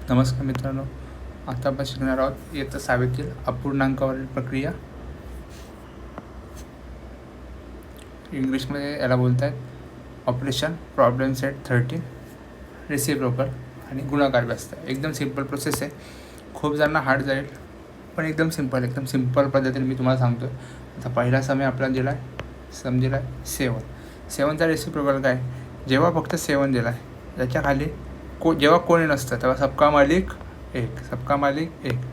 नमस्कार मित्रांनो, आता आपण शिकणार आहोत इयत्ता 6वीतील अपूर्णांकावरील प्रक्रिया. इंग्लिशमध्ये याला बोलत आहेत ऑपरेशन प्रॉब्लेम सेट 13, रेसिप्रोकल आणि गुणाकार व्यवस्था. एकदम सिंपल प्रोसेस आहे. खूप जणांना हार्ड जाईल, पण एकदम सिंपल पद्धतीने मी तुम्हाला सांगतो. आता पहिला समय आपल्याला दिला आहे, सम दिला आहे 7चा रेसिप्रोकल काय? जेव्हा फक्त 7 दिला आहे, त्याच्या खाली जेव्हा कोणी नसतं तेव्हा सबका मालिक एक.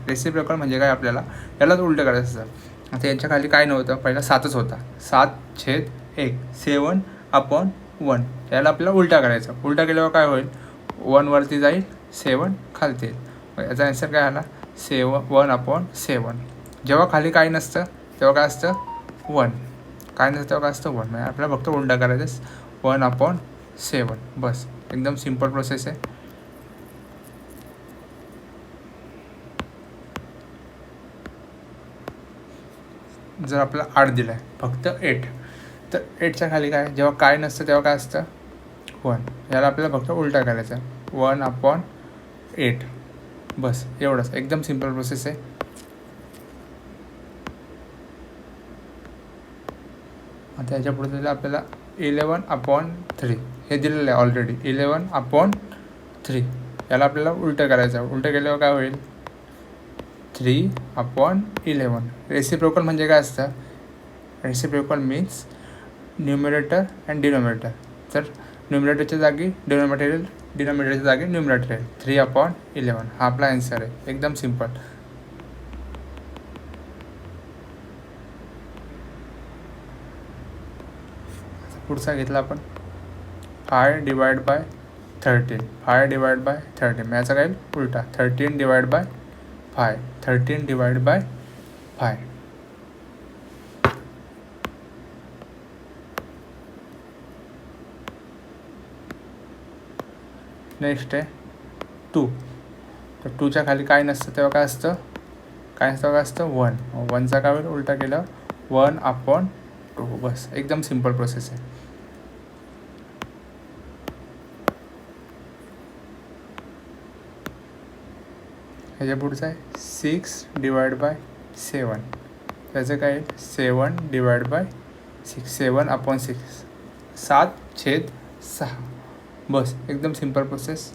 रेसिप्रोकल म्हणजे काय? आपल्याला यालाच उलटं करायचं असतं. आता यांच्या खाली काय नव्हतं, पहिला 7च होता. 7/1 7/1 याला आपल्याला उलटा करायचा. उलटा केल्यावर काय होईल? 1 वरती जाईल, 7 खालती येईल. याचा आन्सर काय आला? 1/7. जेव्हा खाली काही नसतं तेव्हा काय असतं? 1. काय नसतं तेव्हा काय असतं? 1. म्हणजे आपल्याला फक्त उलटा करायचं 1/7. बस, एकदम सिंपल प्रोसेस आहे. जर आपल्याला 8 दिला आहे, फक्त 8, तर 8च्या खाली काय? जेव्हा काय नसतं तेव्हा काय असतं? 1. याला आपल्याला फक्त उलटा करायचा 1/8. बस एवढंच, एकदम सिंपल प्रोसेस आहे. आता याच्या पुढे दिलं आपल्याला 11/3. हे दिलेलं आहे ऑलरेडी. 11/3 याला आपल्याला उलटं करायचं. उलटं केल्यावर काय होईल? 3/11. रेसिप्रोकल म्हणजे काय असतं? Reciprocal means numerator and denominator. तर न्यूमरेटरच्या जागी डिनोमिनेटर येईल, डिनोमिनेटरच्या जागी न्यूमरेटर येईल. 3/11 हा आपला आन्सर आहे. एकदम सिंपल. पुढचा घेतला आपण 5/13. 5/13 याचा काय? उलटा 13/5. 13/5. नेक्स्ट आहे 2. तर 2च्या खाली काय नसतं तेव्हा काय असतं? 1. 1चा काय होईल? उलटा केलं 1/2. बस, एकदम सिंपल प्रोसेस आहे. ह्याच्या पुढचं आहे 6/7. त्याचं काय आहे? 7/6. 7/6. 7/6. बस, एकदम सिंपल प्रोसेस.